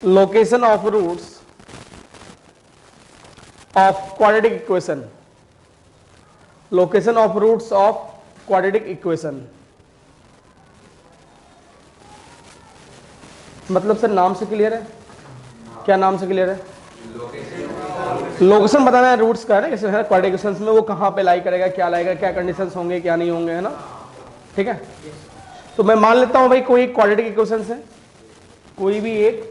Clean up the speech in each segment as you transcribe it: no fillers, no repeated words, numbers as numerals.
location of roots of quadratic equation, location of roots of quadratic equation। मतलब sir नाम से clear है? क्या नाम से क्लियर है? लोकेशन बताना है रूट्स का, है ना, जैसे है क्वाड्रेटिक इक्वेशंस में वो कहाँ पे लाई करेगा, क्या लाएगा, क्या कंडीशंस होंगे, क्या नहीं होंगे, है ना। ठीक है, तो मैं मान लेता हूं भाई कोई क्वाड्रेटिक इक्वेशंस है, कोई भी एक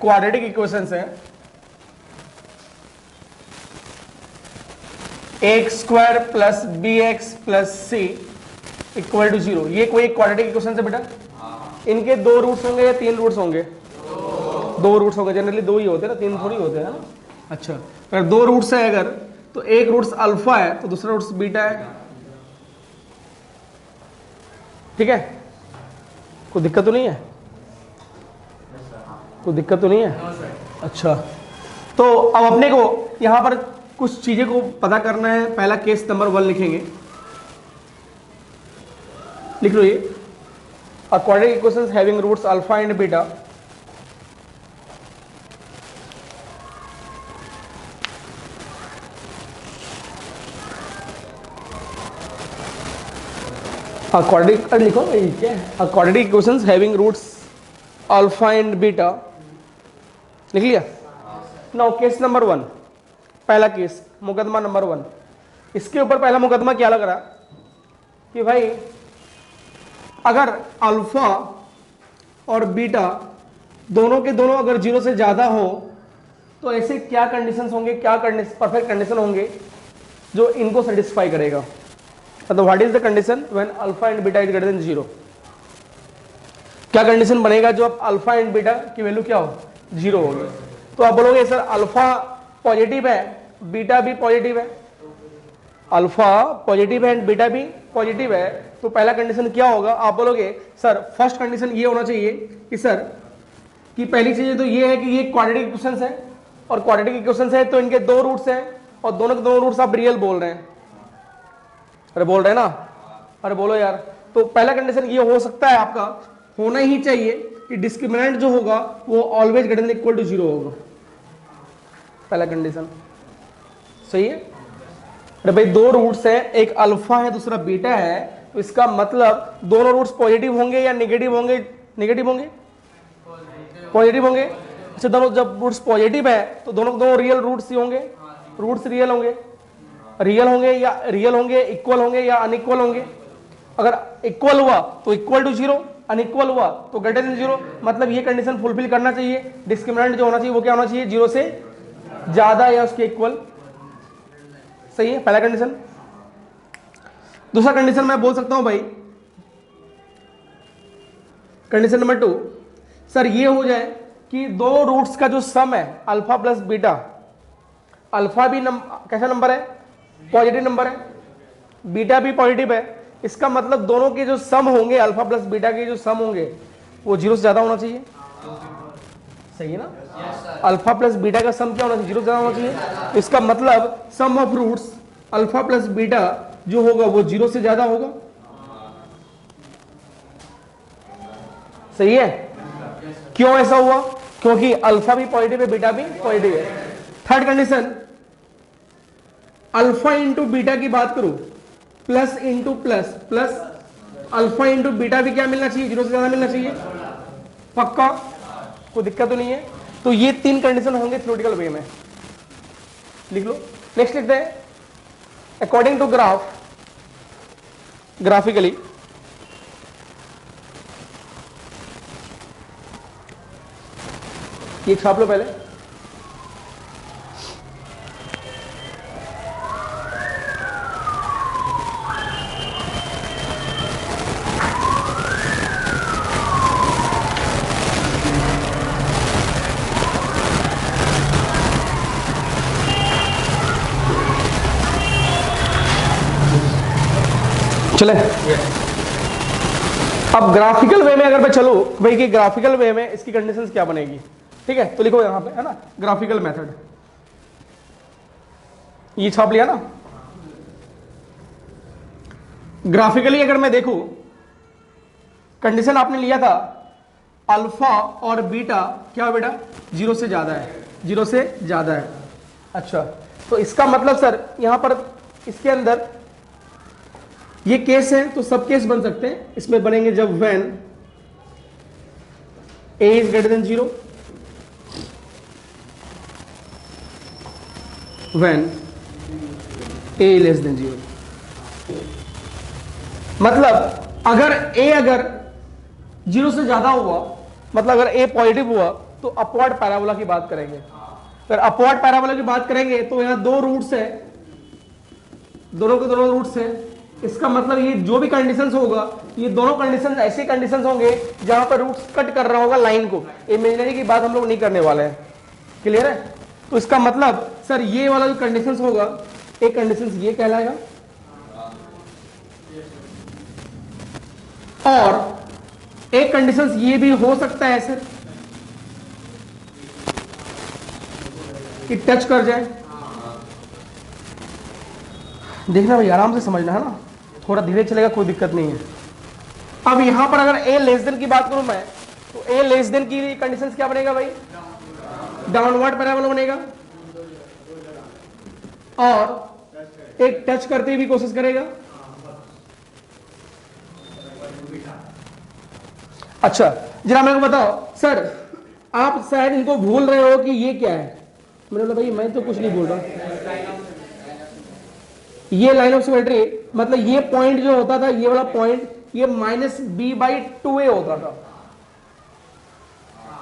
क्वाड्रेटिक इक्वेशंस है, x square plus B x plus c equal to 0। ये कोई क्वाड्रेटिक इक्वेशन है बेटा? इनके दो रूट्स होंगे या तीन रूट्स होंगे? दो रूट्स होंगे, जनरली दो ही होते हैं ना, तीन थोड़ी होते हैं ना। अच्छा, अगर दो रूट्स है अगर, तो एक रूट्स अल्फा है तो दूसरा रूट्स बीटा है। ठीक है, कोई दिक्कत तो नहीं है? कोई दिक्कत तो नहीं है? अच्छा, तो अब अपने को यहां पर कुछ चीजें को पता करना है। पहला केस नंबर 1 लिखेंगे, लिख लो ये, a quadratic equations having roots alpha and beta a quadratic लिखो क्या है, a quadratic equations having roots alpha and beta, लिख लिया। नाउ केस नंबर 1, पहला केस, मुकदमा नंबर 1। इसके ऊपर पहला मुकदमा क्या लग रहा कि भाई अगर अल्फा और बीटा दोनों के दोनों अगर 0 से ज्यादा हो तो ऐसे क्या कंडीशंस होंगे, क्या परफेक्ट कंडीशन होंगे जो इनको सेटिस्फाई करेगा। मतलब what is the condition when alpha and beta is greater than 0? क्या कंडीशन बनेगा जो अब अल्फा एंड बीटा की वैल्यू क्या हो, 0 होगी। तो आप बोलोगे सर अल्फा पॉजिटिव है, बीटा भी पॉजिटिव है, अल्फा पॉजिटिव है एंड बीटा भी पॉजिटिव है, तो पहला कंडीशन क्या होगा? आप बोलोगे सर फर्स्ट कंडीशन ये होना चाहिए कि सर कि पहली चीज तो ये है कि ये क्वाड्रेटिक इक्वेशंस है, और क्वाड्रेटिक इक्वेशंस है तो इनके दो रूट्स हैं, और दोनों के दोनों रूट्स आप रियल बोल रहे हैं। अरे बोल रहे हैं ना, अरे बोलो यार। तो पहला कंडीशन ये हो सकता है, आपका होना ही चाहिए कि डिस्क्रिमिनेंट जो होगा वो always greater than equal to 0 होगा। पहला कंडीशन सही है। अरे भाई दो रूट्स हैं, एक अल्फा है दूसरा बीटा है, तो इसका मतलब दोनों रूट्स पॉजिटिव होंगे या नेगेटिव होंगे? नेगेटिव होंगे, पॉजिटिव होंगे। अच्छा, दोनों जब रूट्स पॉजिटिव है तो दोनों दोनों रियल रूट्स ही होंगे, रूट्स रियल होंगे। रियल होंगे या रियल होंगे, इक्वल होंगे या अनइक्वल होंगे? अगर इक्वल हुआ तो इक्वल टू 0, अनइक्वल हुआ तो ग्रेटर देन 0। मतलब ये कंडीशन फुलफिल करना चाहिए, डिस्क्रिमिनेंट जो होना चाहिए वो क्या होना चाहिए, 0 से ज्यादा या उसके इक्वल। सही है, पहला कंडीशन। दूसरा कंडीशन मैं बोल सकता हूं भाई, कंडीशन नंबर 2, सर ये हो जाए कि दो रूट्स का जो सम है अल्फा प्लस बीटा, अल्फा भी कैसा नंबर है, पॉजिटिव नंबर है, बीटा भी पॉजिटिव है। इसका मतलब दोनों के जो सम होंगे, अल्फा प्लस बीटा के जो सम होंगे वो 0 से ज्यादा होना चाहिए। सही है ना? अल्फा प्लस बीटा का सम क्या होना चाहिए, 0 से ज्यादा होना चाहिए। इसका मतलब sum of roots alpha plus beta जो होगा वो 0 से ज्यादा होगा। सही है? क्यों ऐसा हुआ? क्योंकि अल्फा भी पॉजिटिव है, बीटा भी पॉजिटिव है। Third condition, alpha into beta की बात करूं, plus into plus, plus alpha into beta भी क्या मिलना चाहिए, 0 से ज्यादा मिलना चाहिए। पक्का? कोई दिक्कत तो नहीं है? तो ये तीन कंडीशन होंगे थ्योरेटिकल वे में, लिख लो। नेक्स्ट लिखते हैं, अकॉर्डिंग टू ग्राफ, ग्राफिकली ये छाप लो पहले। चले अब ग्राफिकल वे में अगर मैं चलूं भाई कि ग्राफिकल वे में इसकी कंडीशंस क्या बनेगी। ठीक है, तो लिखो यहां पे, है ना, ग्राफिकल मेथड, ये छाप लिया ना। ग्राफिकली अगर मैं देखूं, कंडीशन आपने लिया था अल्फा और बीटा क्या बेटा, 0 से ज्यादा है, 0 से ज्यादा है। अच्छा, तो इसका मतलब सर यहां पर इसके अंदर ये केस है, तो सब केस बन सकते हैं इसमें, बनेंगे जब when a is greater than 0, when a less than 0। मतलब अगर a 0 से ज्यादा हुआ, मतलब अगर a पॉजिटिव हुआ तो अपवर्ड पैराबोला की बात करेंगे। अगर अपवर्ड पैराबोला की बात करेंगे तो यहां दो रूट्स है, दोनों के दोनों रूट्स है। इसका मतलब ये जो भी कंडीशंस होगा, ये दोनों कंडीशंस ऐसे कंडीशंस होंगे जहां पर रूट्स कट कर रहा होगा लाइन को। इमेजिनरी की बात हम लोग नहीं करने वाले हैं, क्लियर है। तो इसका मतलब सर ये वाला जो कंडीशंस होगा, एक कंडीशंस ये कहलाएगा, और एक कंडीशंस ये भी हो सकता है सर कि टच कर जाए। देखना भाई, आराम से समझना है ना, थोड़ा धीरे चलेगा, कोई दिक्कत नहीं है। अब यहां पर अगर a लेस देन की बात करूं मैं, तो a लेस देन की कंडीशंस क्या बनेगा भाई, डाउनवर्ड पैराबोला बनेगा, और एक टच करते भी कोशिश करेगा। अच्छा, जरा मेरे को बताओ सर, आप शायद इनको भूल रहे हो कि ये क्या है। मैंने बोला भाई मैं तो कुछ नहीं बोल रहा। ये लाइन ऑफ सिमेट्री मतलब ये पॉइंट जो होता था, ये वाला पॉइंट, ये -b/2a होता था,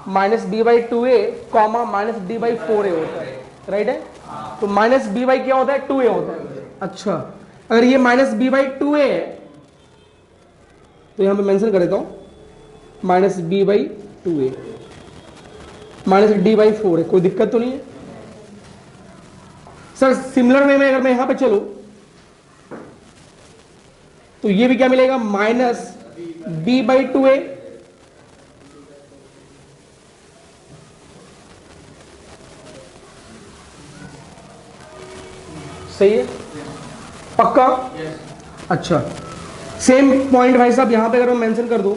-b/2a कॉमा -d/4a होता है, राइट है। तो -b/ क्या होता है, 2a होता है। अच्छा, अगर ये -b/2a है तो यहां पे मेंशन कर देता हूं, -b/2a -d/4 है, कोई दिक्कत तो नहीं है सर। सिमिलर वे में अगर मैं यहां पे चलूं तो ये भी क्या मिलेगा, -b/2a सही है, पक्का। अच्छा, सेम पॉइंट भाई साहब यहां पे अगर मैं मेंशन कर दूं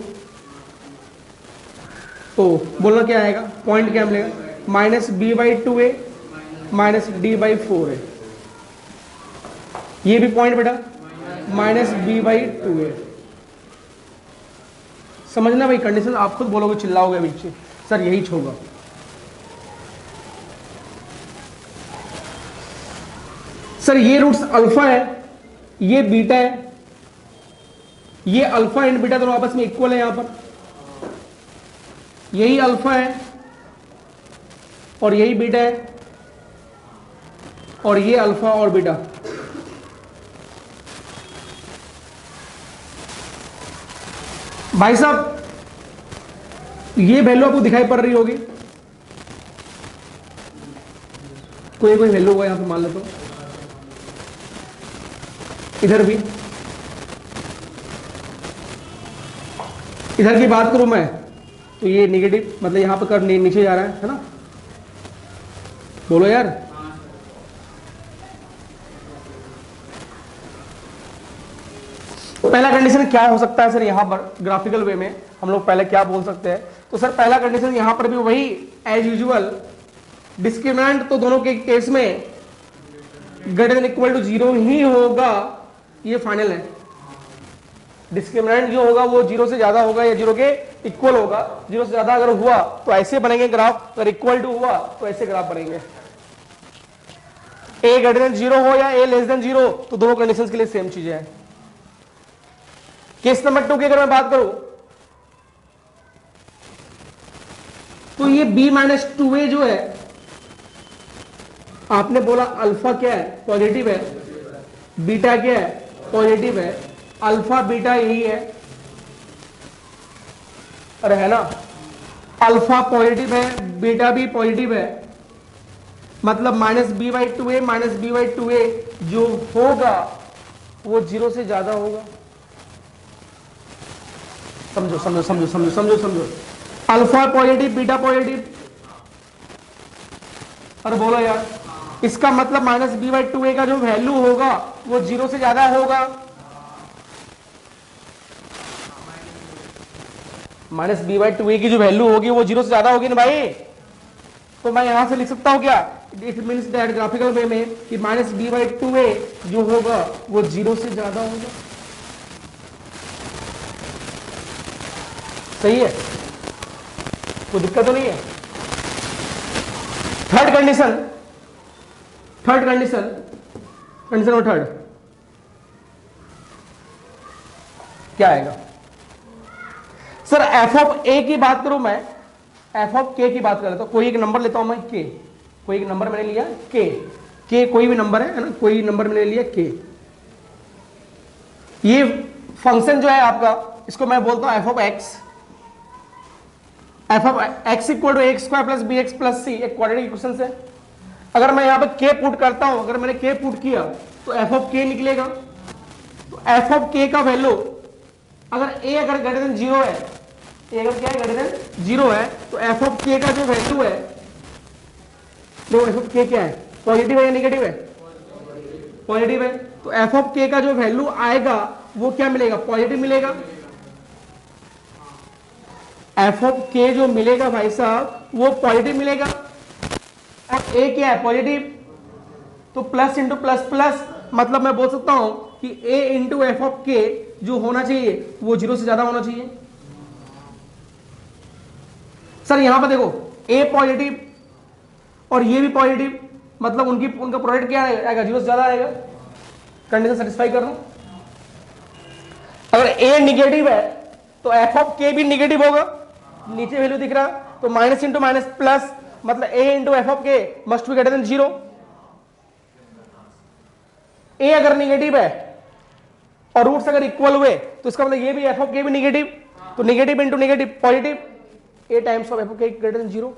तो बोलना क्या आएगा, पॉइंट क्या मिलेगा, -b/2a -d/4 है। ये भी पॉइंट बेटा -b/2a। समझना भाई, कंडीशन आप खुद बोलोगे, चिल्लाओगे बीच से, सर यही होगा। सर ये रूट्स अल्फा है, ये बीटा है, ये अल्फा एंड बीटा दोनों आपस में इक्वल है। यहां पर यही अल्फा है और यही बीटा है, और ये अल्फा और बीटा। भाई साहब ये वैल्यू आपको दिखाई पड़ रही होगी, कोई वैल्यू होगा यहां पे मान लो, तो इधर भी, इधर की बात करूं मैं तो ये नेगेटिव, मतलब यहां पर कर्व नीचे जा रहा है ना, बोलो यार। पहला कंडीशन क्या हो सकता है सर, यहां पर ग्राफिकल वे में हम लोग पहले क्या बोल सकते हैं, तो सर पहला कंडीशन यहां पर भी वही एज यूजुअल, डिस्क्रिमिनेंट तो दोनों के केस में ग्रेटर देन इक्वल टू 0 ही होगा, ये फाइनल है। डिस्क्रिमिनेंट जो होगा वो 0 से ज्यादा होगा या 0 के इक्वल होगा। 0 से ज्यादा अगर हुआ तो ऐसे बनेंगे ग्राफ, अगर इक्वल टू हुआ तो ऐसे ग्राफ बनेंगे। a ग्रेटर देन 0 हो या a लेस देन 0, तो दोनों कंडीशंस के लिए सेम चीजें हैं। केस नंबर 2 की अगर मैं बात करूं तो ये b-2a जो है, आपने बोला अल्फा क्या है, पॉजिटिव है, बीटा क्या है, पॉजिटिव है, अल्फा बीटा यही है, अरे है ना, अल्फा पॉजिटिव है, बीटा भी पॉजिटिव है, मतलब -b/2a -b/2a जो होगा वो 0 से ज्यादा होगा। समझो समझो समझो समझो समझो समझो, अल्फा पॉजिटिव बीटा पॉजिटिव, अरे बोलो यार, इसका मतलब -b/2a का जो वैल्यू होगा वो 0 से ज्यादा होगा। माइनस बी बाई टू ए की जो वैल्यू होगी वो जीरो से ज्यादा होगी ना भाई। तो मैं यहां से लिख सकता हूं क्या, it means that graphical way में कि minus B by two a जो होगा वो जीरो से ज्यादा होगा। सही है, कोई दिक्कत तो नहीं है। Third condition, condition number third क्या आएगा सर? एफ ऑफ ए की बात करूं मैं, एफ ऑफ के की बात कर लेता हूं। कोई एक नंबर लेता हूं मैं के, कोई एक नंबर मैंने लिया के कोई भी नंबर है ना, कोई नंबर मैंने लिया के। ये फंक्शन जो है आपका, इसको मैं बोलता हूं F of X. F of X equal to X square plus B x plus C, एक क्वाड्रेटिक इक्वेशन है। अगर मैं यहां पर के पुट करता हूं, अगर मैंने के पुट किया तो एफ ऑफ के निकलेगा। तो एफ ऑफ के का वैल्यू अगर ए अगर ग्रेटर देन जीरो है, ए अगर क्या है ग्रेटर देन जीरो है, तो एफ ऑफ के का जो वैल्यू है, देखो एफ ऑफ के क्या है, पॉजिटिव है या नेगेटिव है? पॉजिटिव है। तो एफ ऑफ के का जो वैल्यू आएगा वो क्या मिलेगा? पॉजिटिव मिलेगा। एफ ऑफ के जो मिलेगा भाई साहब वो पॉजिटिव मिलेगा। और ए क्या है? पॉजिटिव। तो प्लस इंटू प्लस प्लस, मतलब मैं बोल सकता हूं कि ए इंटू एफ ऑफ के जो होना चाहिए वो जीरो से ज्यादा होना चाहिए। सर यहां पर देखो ए पॉजिटिव और ये भी पॉजिटिव, मतलब उनका प्रोडक्ट क्या आएगा? जीरो से ज्यादा आएगा। कंडीशन सेटिस्फाई कर रहा हूं। अगर ए निगेटिव है तो एफ ऑफ के भी निगेटिव होगा। नीचे वैल्यू दिख रहा, तो माइनस इंटू माइनस प्लस, मतलब ए into F of K must be greater than zero. A अगर निगेटिव है और रूट्स अगर इक्वल हुए तो इसका मतलब ये भी एफ ऑफ के भी निगेटिव, तो negative into negative positive, A times of F of के ग्रेटर देन जीरो।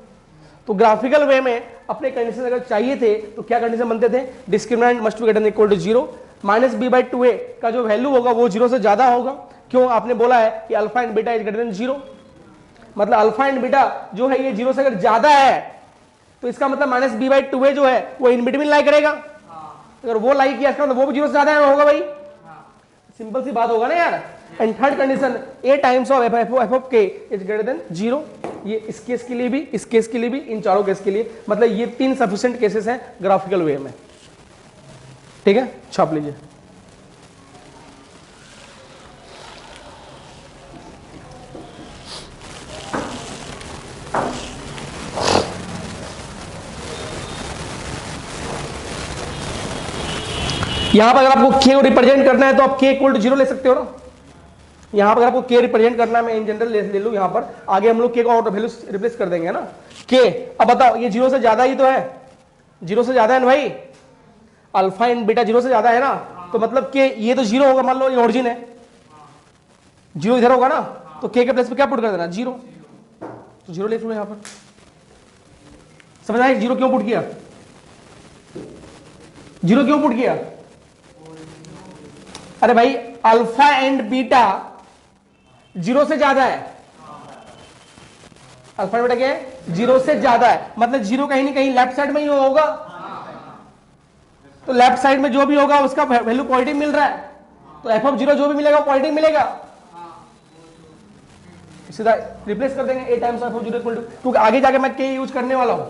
तो ग्राफिकल वे में अपने कंडीशन अगर चाहिए थे तो क्या कंडीशन बनते थे? Discriminant must be greater than equal to zero, minus B by two A का जो वैल्यू होगा वो जीरो से ज्यादा होगा। क्यों? आपने बोला है कि alpha and beta is greater than zero, मतलब अल्फा एंड बीटा जो है ये जीरो से अगर ज्यादा है तो इसका मतलब minus B by two a जो है वो इन बिटवीन लाई करेगा। अगर वो लाई किया इसका मतलब वो भी जीरो से ज्यादा है, होगा भाई। सिंपल सी बात होगा ना यार। And third condition, A times of F of के इज ग्रेटर देन जीरो। ये इस केस के लिए भी, इस केस के लिए भी, इन चारों केस के लिए, मतलब ये तीन सफिशिएंट केसेस हैं ग्राफिकल वे में। ठीक है, छाप लीजिए। यहां पर अगर आपको के को रिप्रेजेंट करना है तो आप के इक्वल टू जीरो ले सकते हो ना। यहां पर अगर आपको के रिप्रेजेंट करना है, मैं इन जनरल ले लूं यहां पर, आगे हम लोग के को और वैल्यू रिप्लेस कर देंगे ना के। अब बताओ ये जीरो से ज्यादा ही तो है, जीरो से ज्यादा है ना भाई, अल्फा एंड बीटा जीरो से ज्यादा है ना, तो मतलब के ये तो जीरो होगा। मान लो ये ओरिजिन है, जीरो इधर होगा ना, तो के प्लेस पे क्या पुट कर देना? जीरो। तो जीरो लिख लो यहां पर। समझ आए जीरो क्यों पुट किया? जीरो क्यों पुट किया? अरे भाई अल्फा एंड बीटा जीरो से ज्यादा है, अल्फा एंड बीटा क्या है? जीरो से ज्यादा है, मतलब जीरो कहीं ना कहीं लेफ्ट साइड में ही होगा। तो लेफ्ट साइड में जो भी होगा उसका वैल्यू पॉजिटिव मिल रहा है, तो एफ ऑफ जीरो जो भी मिलेगा पॉजिटिव मिलेगा। सीधा रिप्लेस कर देंगे A times F of zero equal to, क्योंकि आगे जाके मैं के यूज करने वाला हूं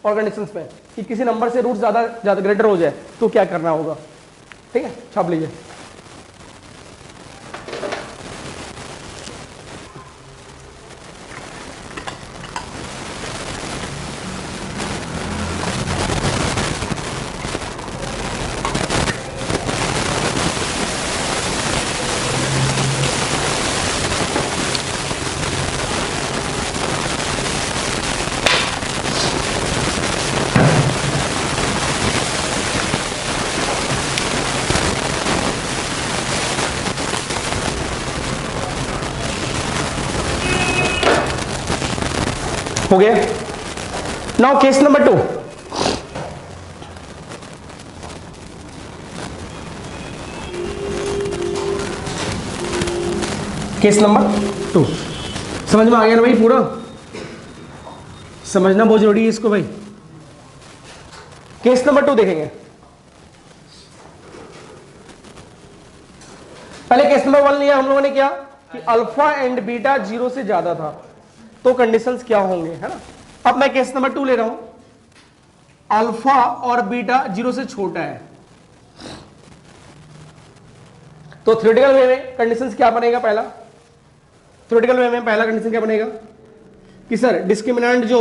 और कंडीशंस पे कि किसी नंबर से रूट ज्यादा ग्रेटर हो जाए तो क्या करना होगा। ठीक है, छाप लीजिए। हो गया। Now case number 2, case number 2 समझ में आ गया ना भाई? पूरा समझना बहुत जरूरी है इसको भाई। केस नंबर 2 देखेंगे। पहले केस नंबर 1 लिया हम लोगों ने क्या कि अल्फा एंड बीटा 0 से ज्यादा था, तो कंडीशंस क्या होंगे, है ना। अब मैं केस नंबर 2 ले रहा हूं, अल्फा और बीटा 0 से छोटा है, तो थ्योरेटिकल वे में कंडीशंस क्या बनेगा, पहला थ्योरेटिकल वे में पहला कंडीशन क्या बनेगा कि सर डिस्क्रिमिनेंट जो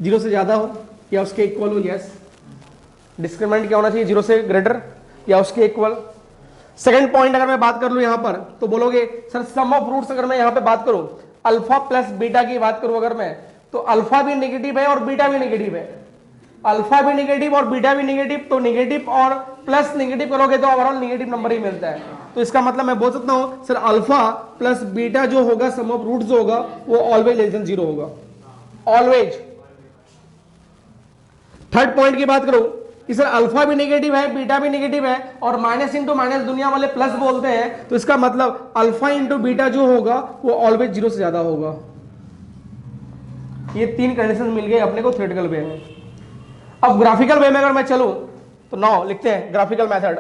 0 से ज्यादा हो या उसके इक्वल हो, यस डिस्क्रिमिनेंट क्या होना चाहिए, 0 से ग्रेटर या उसके इक्वल। सेकंड पॉइंट अगर मैं बात कर लूं यहां पर, तो बोलोगे सर सम ऑफ रूट्स अगर मैं यहां पे बात करूं, अल्फा प्लस बीटा की बात करूं अगर मैं, तो अल्फा भी नेगेटिव है और बीटा भी नेगेटिव है, अल्फा भी नेगेटिव और बीटा भी नेगेटिव, तो नेगेटिव और प्लस नेगेटिव करोगे तो ओवरऑल नेगेटिव नंबर ही मिलता है। तो इसका मतलब मैं बोल सकता हूं सर अल्फा प्लस बीटा जो होगा, सम ऑफ रूट्स जो होगा वो ऑलवेज लेस देन 0 होगा, ऑलवेज। थर्ड पॉइंट की बात करूं कि सर अल्फा भी नेगेटिव है, बीटा भी नेगेटिव है, और माइनस इंटू माइनस दुनिया वाले प्लस बोलते हैं, तो इसका मतलब अल्फा इंटू बीटा जो होगा वो ऑलवेज 0 से ज्यादा होगा। ये 3 कंडीशन मिल गए अपने को थ्योरेटिकल वे में। अब ग्राफिकल वे में अगर मैं चलूं तो 9 लिखते हैं ग्राफिकल मेथड,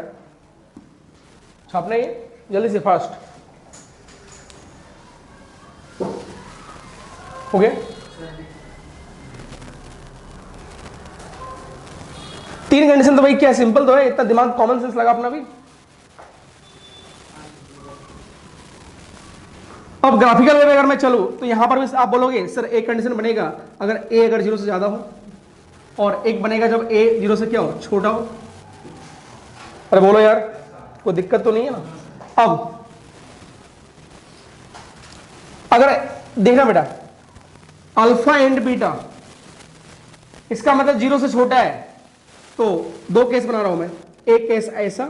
छापना ये जल्दी से फास्ट, हो गया। 3 कंडीशन तो भाई क्या सिंपल तो है, इतना दिमाग कॉमन सेंस लगा अपना भी। अब ग्राफिकल वे में अगर मैं चलूं तो यहां पर भी आप बोलोगे सर एक कंडीशन बनेगा अगर ए अगर 0 से ज्यादा हो, और एक बनेगा जब ए 0 से क्या हो, छोटा हो। अरे बोलो यार, कोई दिक्कत तो नहीं है ना। अब अगर देखना बेटा अल्फा एंड बीटा, इसका मतलब 0 से छोटा है, तो 2 केस बना रहा हूं मैं, एक केस ऐसा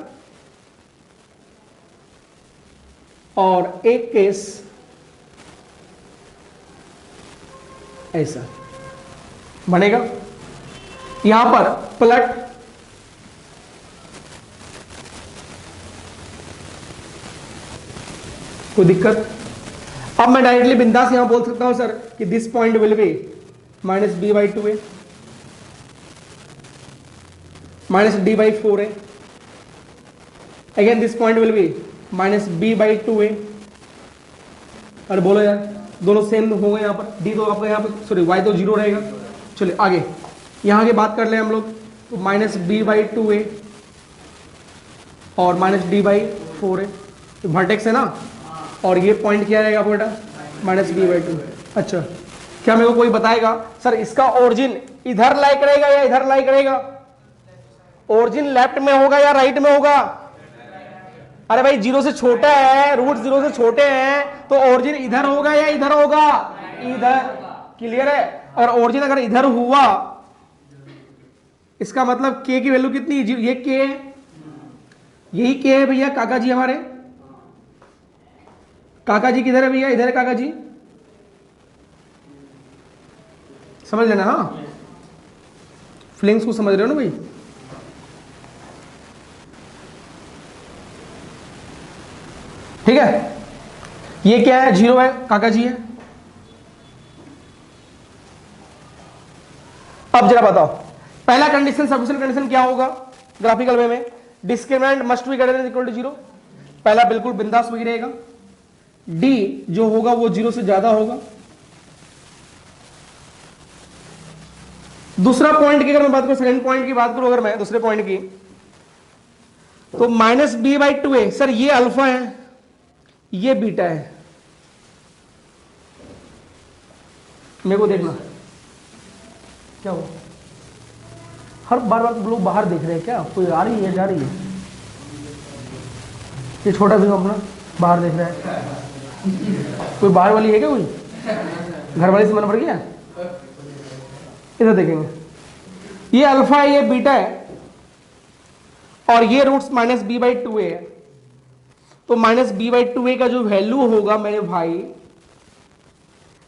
और एक केस ऐसा बनेगा। यहां पर पलट कोई दिक्कत। अब मैं डायरेक्टली बिंदास यहां बोल सकता हूं सर कि this point will be minus B by 2a minus d by 4a, again this point will be minus B by 2a। अरे बोलो यार, दोनों सेम हो गए, यहां पर डी तो आपका यहाँ पर सॉरी वाई तो 0 रहेगा। चलिए आगे यहां की बात कर ले हम लोग, तो माइनस बी बाई 2a और माइनस डी बाई 4a, तो वर्टेक्स है ना, और ये पॉइंट क्या रहेगा बेटा, माइनस बी बाई 2। अच्छा, क्या मेरे को कोई बताएगा सर इसका ओरिजिन इधर लाई करेगा या इधर लाई करेगा, ओरिजिन लेफ्ट में होगा या राइट में होगा। अरे भाई 0 से छोटा है, रूट 0 से छोटे हैं, तो ओरिजिन इधर होगा या इधर होगा, इधर। क्लियर है। अगर ओरिजिन अगर इधर हुआ, इसका मतलब के की वैल्यू कितनी, ये के है, यही के है भैया। काका जी हमारे, काका जी किधर है भैया, इधर है काका जी, समझ लेना। हाँ फ्लिंग्स को समझ रहे हो ना भाई। ठीक है, ये क्या है, 0 है, काका जी है। अब जरा बताओ पहला कंडीशन, सफिशिएंट कंडीशन क्या होगा ग्राफिकल वे में, discriminant must be greater than equal to 0। पहला बिल्कुल बिंदास वही रहेगा, डी जो होगा वो 0 से ज्यादा होगा। दूसरा पॉइंट की अगर मैं बात करूं, सेकंड पॉइंट की बात करूं अगर मैं दूसरे पॉइंट की, तो minus B by 2a, sir ये अल्फा है ये बीटा है। मेरे को देखना क्या हुआ, हर बार लोग बाहर देख रहे हैं क्या, कोई आ रही है जा रही है, ये छोटा भी अपना बाहर देख रहा है, कोई बाहर वाली है क्या, कोई घर वाली से मन पड़ गया। इधर देखेंगे, ये अल्फा है ये बीटा है, और ये roots minus B by 2a है। तो माइनस बी बाई 2a का जो वैल्यू होगा मेरे भाई,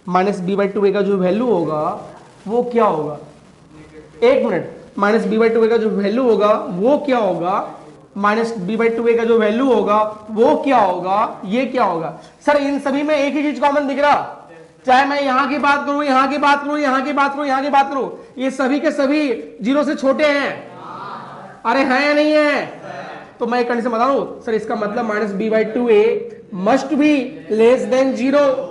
माइनस बी बाई 2a का जो वैल्यू होगा वो क्या होगा, एक minute, minus B by 2a का जो वैल्यू होगा वो क्या होगा, माइनस बी बाई 2a का जो वैल्यू होगा वो क्या होगा, ये क्या होगा। सर इन सभी में एक ही चीज कॉमन दिख रहा, चाहे मैं यहां की बात करूं, यहां की बात करूं, यहां की बात करूं, यहां की बात करूं, ये सभी के सभी 0 से छोटे हैं। अरे है या नहीं है, तो मैं एक कंडीशन बता दूं सर, इसका मतलब minus B by two a must be less than 0।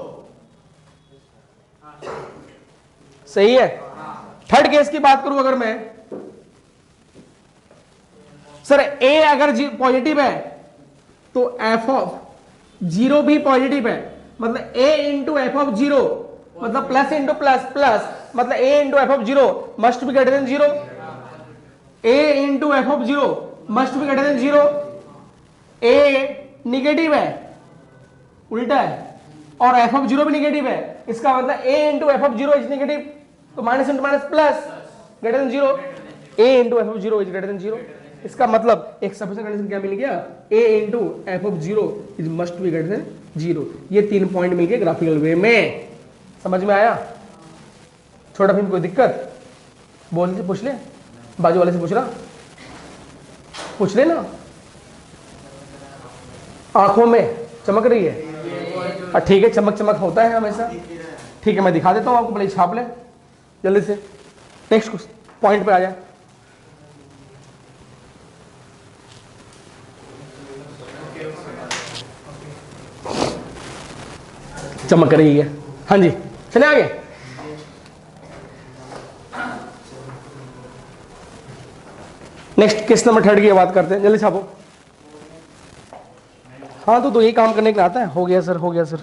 सही है। थर्ड केस की बात करूं अगर मैं, सर ए अगर पॉजिटिव है तो एफ ऑफ 0 भी पॉजिटिव है, मतलब ए इंटू एफ ऑफ 0 मतलब प्लस इंटू प्लस प्लस, मतलब ए into F of 0 must be greater than 0। A into F of 0 must be greater than 0। A negative है, उल्टा है, और एफ ऑफ 0 भी निगेटिव है, इसका मतलब ए into F of 0 is negative, तो minus into minus plus greater than 0। A into F of 0 is greater than 0। इसका मतलब एक सफिशिएंट कंडीशन क्या मिल गया, a into F of 0 is must be greater than 0। ये 3 पॉइंट मिल गए ग्राफिकल वे में। समझ में आया? छोटा फिल्म कोई दिक्कत बोल से पूछ ले, बाजू वाले से पूछ रहा, पूछ ले ना। आंखों में चमक रही है, ठीक है, चमक चमक होता है हमेशा। ठीक है, मैं दिखा देता हूं आपको, पहले छाप ले जल्दी से। नेक्स्ट पॉइंट पे आ जाए। चमक रही है, हाँ जी, चले आगे। नेक्स्ट केस नंबर 3 की बात करते हैं, जल्दी छापो। हाँ तो यही काम करने के लिए आता है। हो गया सर, हो गया सर।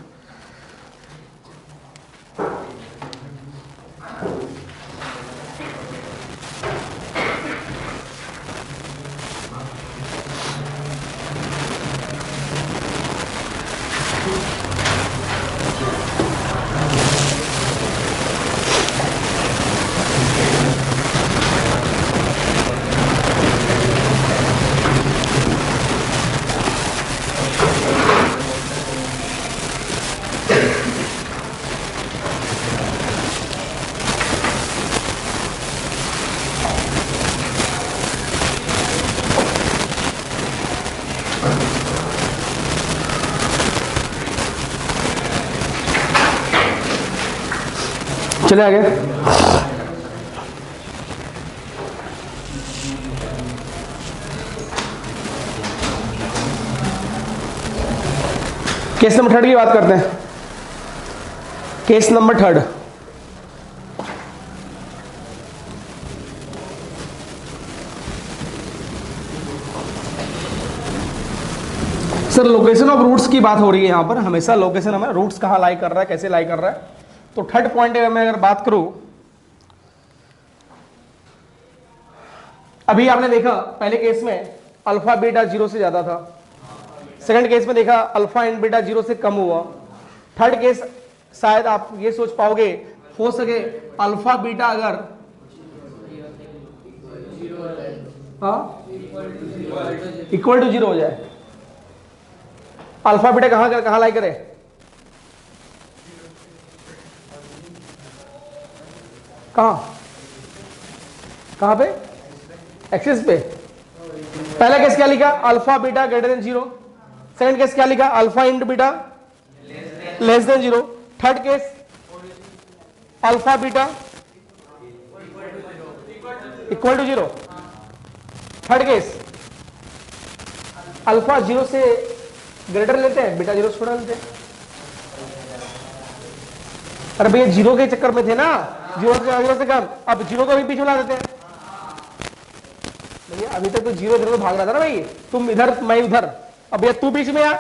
चले आगे। केस नंबर 3 की बात करते हैं। Case number 3, sir location of roots की बात हो रही है यहां पर। हमेशा लोकेशन हमें रूट्स कहां लाई कर रहा है, कैसे लाई कर रहा है। तो थर्ड पॉइंट में अगर बात करूं, अभी आपने देखा पहले केस में अल्फा बीटा 0 से ज्यादा था, सेकंड केस में देखा अल्फा एंड बीटा 0 से कम हुआ, थर्ड केस शायद आप ये सोच पाओगे हो सके अल्फा बीटा अगर इक्वल टू 0 हो जाए। अल्फा बीटा कहां लाई करे, कहां पे, एक्सिस पे। पहला केस क्या लिखा, alpha beta greater than 0। Second case क्या लिखा, alpha into beta less than 0। Third case alpha beta equal to 0। Third case alpha 0 से ग्रेटर लेते हैं, बीटा 0 से छोटा लेते हैं। अरे भैया 0 के चक्कर में थे ना, 0 से कम, अब 0 को भी पीछे ला देते हैं। भैया अभी तक तो 0 इधर भाग रहा था ना भाई, तुम इधर मैं उधर, अब भैया तू बीच में आ।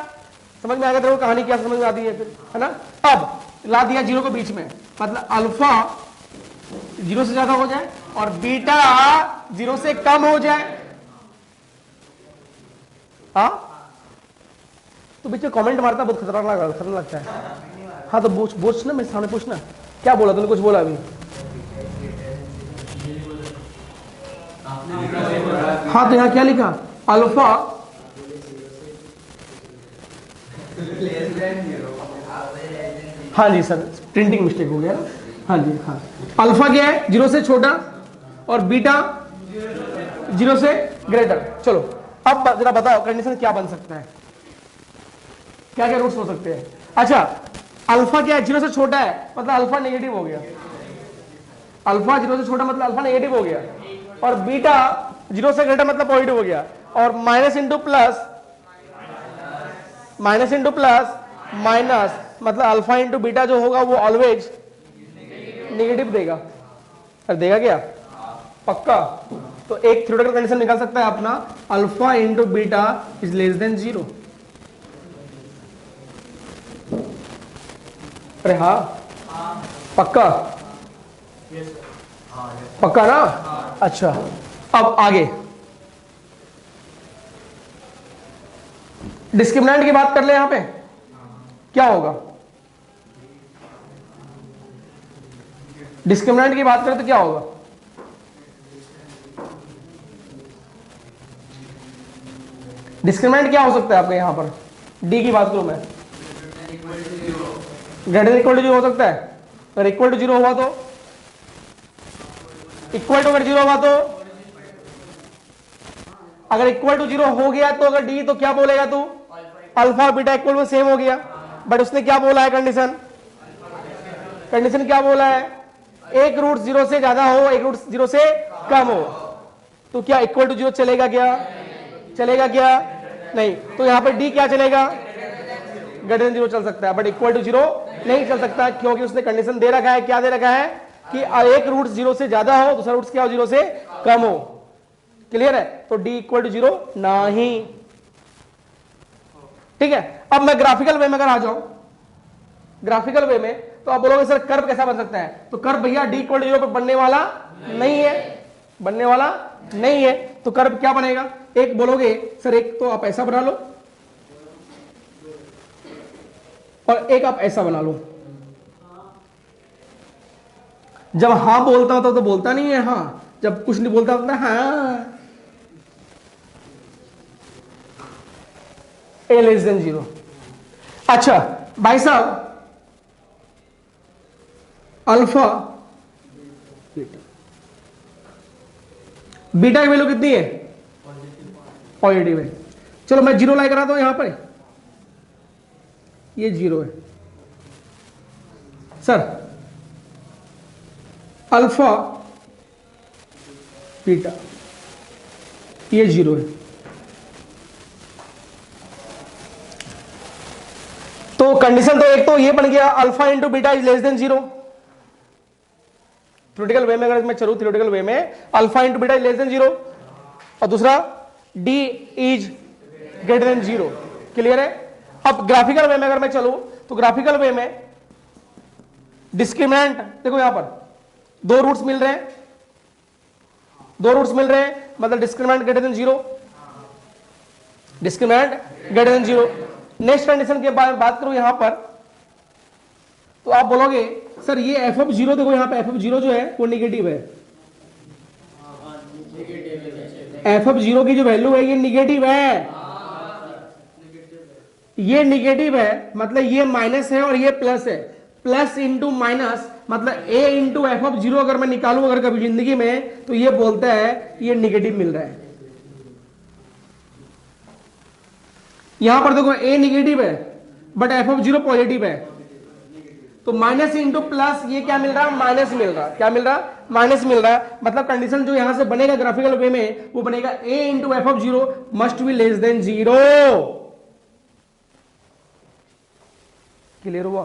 समझ में आ गया तेरे को कहानी, क्या समझ में आती है फिर, है ना। अब ला दिया 0 को बीच में, मतलब अल्फा 0 से ज्यादा हो जाए और बीटा 0 से कम हो जाए। हाँ तो बीच में कमेंट मारता बहुत खतरनाक लगता है। हाँ तो पूछ ना, मेरे सामने पूछना क्या बोला तूने, कुछ बोला अभी। हाँ तो यहाँ क्या लिखा, अल्फा हाँ जी सर, प्रिंटिंग मिस्टेक हो गया ना। हाँ जी हाँ, अल्फा क्या है, 0 से छोटा और बीटा 0 से ग्रेटर। चलो अब जरा बताओ कंडीशन क्या बन सकता है, क्या क्या रूट्स हो सकते हैं। अच्छा अल्फा क्या है, 0 से छोटा है मतलब अल्फा नेगेटिव हो गया, अल्फा 0 से छोटा मतलब अल्फा नेगेटिव हो गया, और बीटा 0 से ग्रेटर मतलब पॉजिटिव हो गया। और minus into plus, minus into plus minus, मतलब अल्फा इंटू बीटा जो होगा वो ऑलवेज नेगेटिव देगा। अरे देगा क्या? पक्का। तो एक थ्योरेटिकल कंडीशन निकाल सकता है अपना, alpha into beta is less than 0। अरे हाँ, पक्का, पक्का ना? अच्छा, अब आगे डिस्क्रिमिनेंट की बात कर ले। यहां पे क्या होगा? डिस्क्रिमिनेंट की बात करें तो क्या होगा? डिस्क्रिमिनेंट क्या हो सकता है आपके यहां पर? डी की बात करूं मैं, ग्रेटर देन इक्वल टू 0 हो सकता है। अगर इक्वल टू 0 हुआ तो, इक्वल टू अगर 0 हुआ तो, अगर इक्वल टू 0 हो गया तो अगर डी, तो क्या बोलेगा तू? अल्फा बीटा इक्वल में सेम हो गया। बट उसने क्या बोला है कंडीशन? कंडीशन क्या बोला है? एक रूट 0 से ज्यादा हो, एक रूट 0 से कम हो। तो क्या इक्वल टू 0 चलेगा क्या? चलेगा क्या? नहीं। तो यहां पर डी क्या चलेगा? ग्रेटर देन 0 चल सकता है, बट इक्वल टू 0 नहीं चल सकता, क्योंकि उसने कंडीशन दे रखा है। क्या दे रखा है? कि एक रूट 0 से ज्यादा हो, दूसरा रूट क्या हो? 0 से कम हो। क्लियर है? तो डी इक्वल टू 0 नहीं। ठीक है। अब मैं ग्राफिकल वे में अगर आ जाऊं, ग्राफिकल वे में, तो आप बोलोगे सर कर्व कैसा बन सकता है? तो कर्व भैया डी इक्वल टू 0 पर बनने वाला नहीं है, बनने वाला नहीं है। तो कर्व क्या बनेगा? एक बोलोगे सर, एक तो आप ऐसा बना लो और एक आप ऐसा बना लो। जब हां बोलता होता तो बोलता नहीं है हां, जब कुछ नहीं बोलता होता हाँ। ए लेस देन 0। अच्छा भाई साहब, अल्फा बीटा की वैल्यू कितनी है? पॉजिटिव है। चलो मैं 0 लाई करा दो यहां पर, ये 0 है सर। अल्फा बीटा ये 0 है। तो कंडीशन तो एक तो ये बन गया, alpha into beta is less than 0। Theoretical way में अगर मैं चलूं, थ्योरेटिकल वे में alpha into beta is less than 0, और दूसरा d is greater than 0। Clear है? अब ग्राफिकल वे में अगर मैं चलूं, तो ग्राफिकल वे में डिस्क्रिमिनेंट देखो, यहां पर दो रूट्स मिल रहे हैं, दो रूट्स मिल रहे हैं, मतलब discriminant greater than 0, discriminant greater than 0। Next condition के बारे में बात करूं यहां पर, तो आप बोलोगे सर ये एफ ऑफ 0 देखो, यहां पे एफ ऑफ 0 जो है वो निगेटिव है। एफ ऑफ 0 की जो वैल्यू है ये निगेटिव है, ये निगेटिव है, मतलब ये माइनस है और ये प्लस है। प्लस इंटू माइनस मतलब ए इंटू एफ ऑफ 0 अगर मैं निकालूं अगर कभी जिंदगी में, तो ये बोलता है ये निगेटिव मिल रहा है। यहां पर देखो ए निगेटिव है बट एफ ऑफ 0 पॉजिटिव है, तो माइनस इंटू प्लस ये क्या मिल रहा है? माइनस मिल रहा है। क्या मिल रहा है? माइनस मिल रहा है। मतलब कंडीशन जो यहां से बनेगा ग्राफिकल वे में, वो बनेगा a into F of 0 must be less than 0। Clear हुआ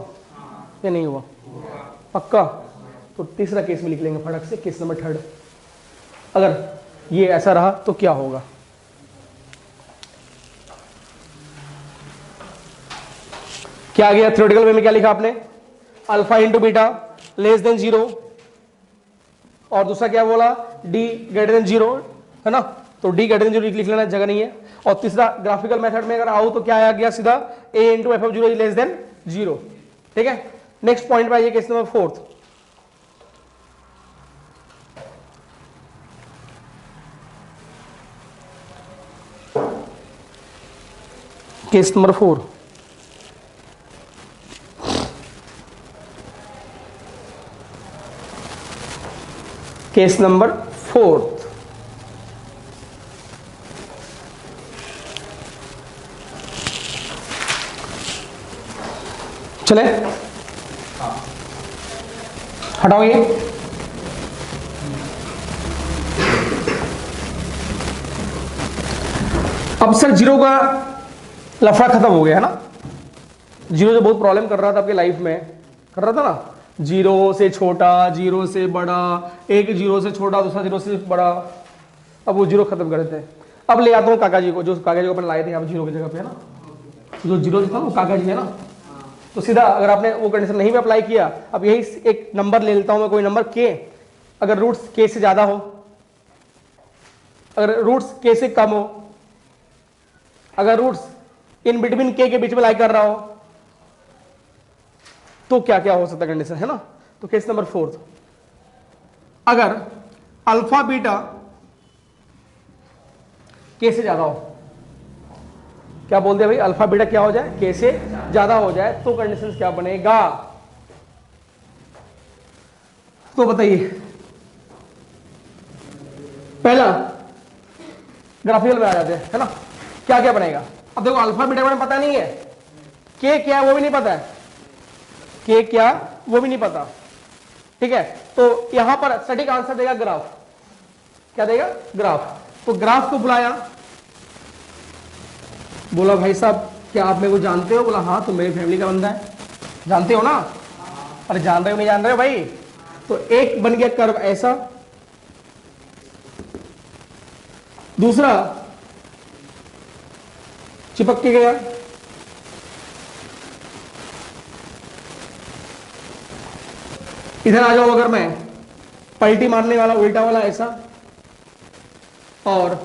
या नहीं हुआ? पक्का। तो तीसरा केस में लिख लेंगे फटक से, केस नंबर 3। अगर ये ऐसा रहा तो क्या होगा? क्या आ गया थ्योरेटिकल वे में? क्या लिखा आपने? Alpha into beta less than 0, और दूसरा क्या बोला? डी ग्रेटर देन 0, है ना? तो डी ग्रेटर देन 0 लिख लेना, जगह नहीं है। और तीसरा ग्राफिकल मेथड में अगर आओ तो क्या आ गया सीधा? A into F of 0 is less than 0। ठीक है। नेक्स्ट पॉइंट पे आइए, case number 4। Case number 4। Case number 4। चले हटाओ ये। अब सर जीरो का लफड़ा खत्म हो गया है ना। जीरो जो बहुत प्रॉब्लम कर रहा था आपकी लाइफ में, कर रहा था ना, जीरो से छोटा, जीरो से बड़ा, एक जीरो से छोटा दूसरा जीरो से बड़ा, अब वो जीरो खत्म कर देते हैं। अब ले आता हूँ काका जी को, जो काका जी को अपन लाए थे यहाँ जीरो की जगह पे, है ना, जो जीरो था वो काका जी है ना। तो सीधा अगर आपने वो कंडीशन नहीं भी अप्लाई किया, अब यही एक नंबर ले लेता हूं मैं, कोई नंबर के, अगर रूट्स के से ज्यादा हो, अगर रूट्स के से कम हो, अगर रूट्स इन बिटवीन के बीच में लाई कर रहा हो, तो क्या क्या हो सकता है कंडीशन, है ना। तो केस नंबर 4, अगर अल्फा बीटा के से ज्यादा हो, क्या बोलते हैं भाई, अल्फा बीटा क्या हो जाए, के से ज्यादा हो जाए, तो कंडीशन क्या बनेगा, तो बताइए। पहला ग्राफिकल में आ जाते हैं, है ना, क्या क्या बनेगा। अब देखो अल्फा बीटा में पता नहीं है, के क्या वो भी नहीं पता है, के क्या वो भी नहीं पता, ठीक है। तो यहां पर सटीक आंसर देगा ग्राफ, क्या देगा, ग्राफ। तो ग्राफ को बुलाया, बोला भाई साहब क्या आप मेरे को जानते हो, बोला हाँ तो मेरी फैमिली का बंदा है, जानते हो ना, अरे जान रहे हो नहीं जान रहे हो भाई। तो एक बन गया कर्व ऐसा, दूसरा चिपक के गया, इधर आ जाओ अगर मैं पलटी मारने वाला उल्टा वाला ऐसा, और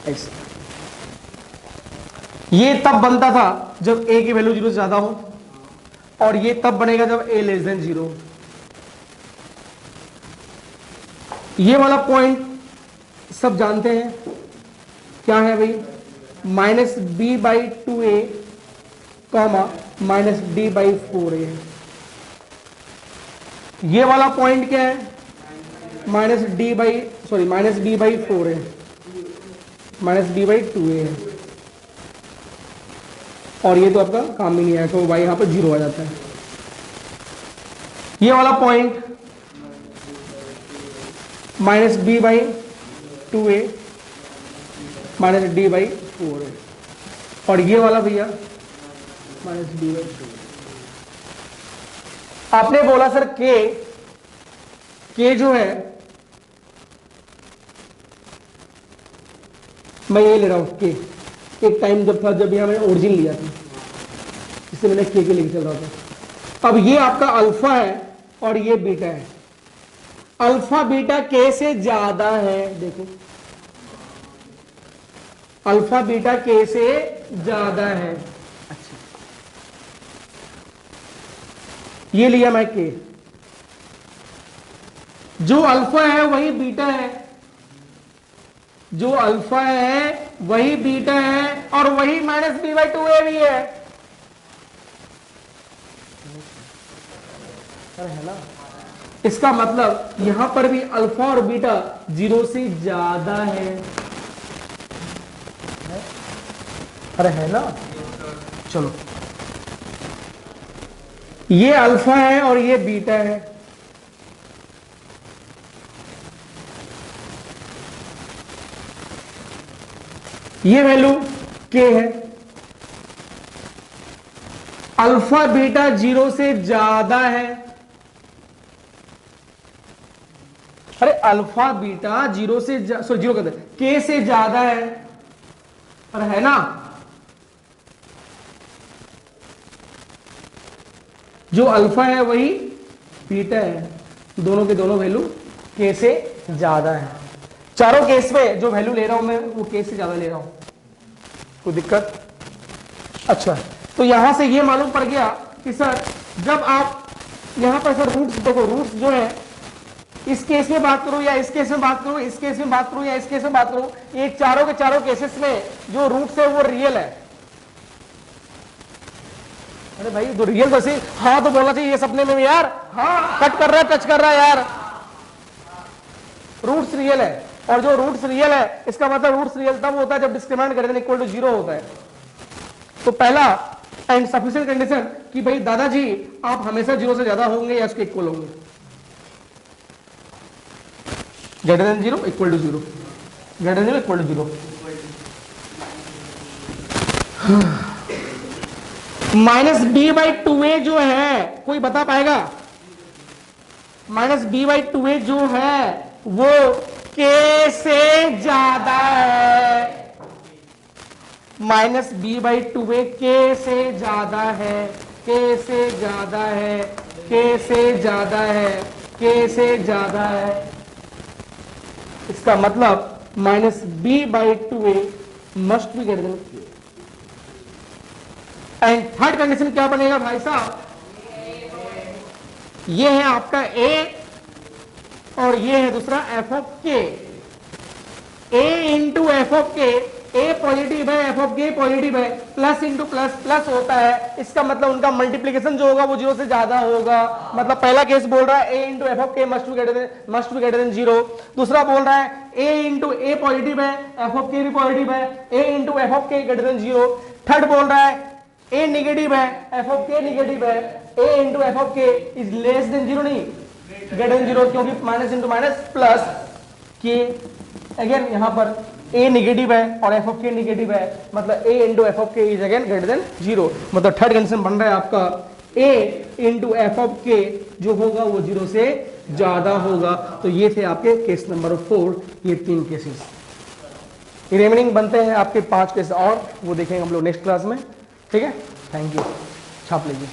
ऐसा। ये तब बनता था जब a की वैल्यू 0 से ज्यादा हो, और ये तब बनेगा जब a लेस देन 0। ये वाला पॉइंट सब जानते हैं क्या है भाई, -b/2a -d/4a। ये वाला पॉइंट क्या है, -b/4a -b/2a है, और ये तो आपका काम ही नहीं आया, तो भाई यहां पर 0 आ जाता है। ये वाला पॉइंट -b/2a -d/4a, और ये वाला भैया -b/2। आपने बोला सर के जो है, मैं ये ले रहा हूं के, एक टाइम जब था जब यहां मैंने ओरिजिन लिया था, इससे मैंने के लेके चल रहा था। अब ये आपका अल्फा है और ये बीटा है, अल्फा बीटा के से ज्यादा है, देखो अल्फा बीटा के से ज्यादा है। अच्छा, ये लिया मैं के, जो अल्फा है वही बीटा है, जो अल्फा है वही बीटा है, और वही -b/2a भी है, है ना। इसका मतलब यहां पर भी अल्फा और बीटा 0 से ज्यादा है, अरे है ना। चलो, ये अल्फा है और ये बीटा है, ये वैल्यू के है, अल्फा बीटा 0 से ज्यादा है, अरे अल्फा बीटा 0 से 0 कहते हैं के से ज्यादा है, अरे है ना। जो अल्फा है वही बीटा है, दोनों के दोनों वैल्यू के से ज्यादा है। चारों केस में जो वैल्यू ले रहा हूं मैं वो के से ज्यादा ले रहा हूं, कोई दिक्कत। अच्छा, तो यहां से ये मालूम पड़ गया कि सर जब आप यहां पर सर रूट्स देखो, रूट्स जो है इस केस में बात करूं या इस केस में बात करूं, इस केस में बात करूं या इस केस में बात करूं, ये चारों के चारों केसेस में जो रूट्स है वो रियल है। अरे भाई जो रियल तो सही, हाँ तो बोलना चाहिए ये सपने में भी यार, हाँ कट कर रहा है टच कर रहा है यार, रूट्स रियल है। और जो रूट्स रियल है इसका मतलब रूट्स रियल तब होता है जब discriminant greater than equal to 0 होता है। तो पहला एंड सफिशिएंट कंडीशन कि भाई दादाजी आप हमेशा 0 से ज्यादा होंगे या उसके इक्वल होंगे, greater than 0 equal to 0। Greater than equal to 0। Minus B by two a जो है, कोई बता पाएगा? Minus B by two a जो है वो के से ज्यादा है। Minus B by two a k से ज्यादा है, के से ज्यादा है, के से ज्यादा है, के से ज्यादा है। इसका मतलब minus B by two a must be greater than k. And third condition क्या बनेगा भाई साहब? ये है आपका ए और ये है दूसरा एफ ऑफ के। ए इंटू एफ ऑफ के, ए पॉजिटिव है, एफ ऑफ के पॉजिटिव है, प्लस इंटू प्लस प्लस होता है। इसका मतलब उनका मल्टीप्लीकेशन जो होगा वो 0 से ज्यादा होगा। मतलब पहला केस बोल रहा है ए into F of K must be greater than 0। दूसरा बोल रहा है ए इंटू ए पॉजिटिव है, एफ ऑफ के भी पॉजिटिव है, ए इंटू एफ ऑफ के ग्रेटर देन 0। थर्ड बोल रहा है ए निगेटिव है, एफ ऑफ के निगेटिव है, ए इंटू एफ ऑफ के इज लेस देन 0, नहीं ग्रेटर देन 0, क्योंकि माइनस इंटू माइनस प्लस के। अगेन यहां पर ए निगेटिव है और एफ ऑफ के निगेटिव है, मतलब ए इंटू एफ ऑफ के इज अगेन ग्रेटर देन 0। मतलब थर्ड कंडीशन बन रहा है आपका ए इंटू एफ ऑफ के जो होगा वो 0 से ज्यादा होगा। तो ये थे आपके केस नंबर 4, ये 3 केसेस। रिमेनिंग बनते हैं आपके 5 केस और, वो देखेंगे हम लोग नेक्स्ट क्लास में। ठीक है, थैंक यू, छाप लीजिए।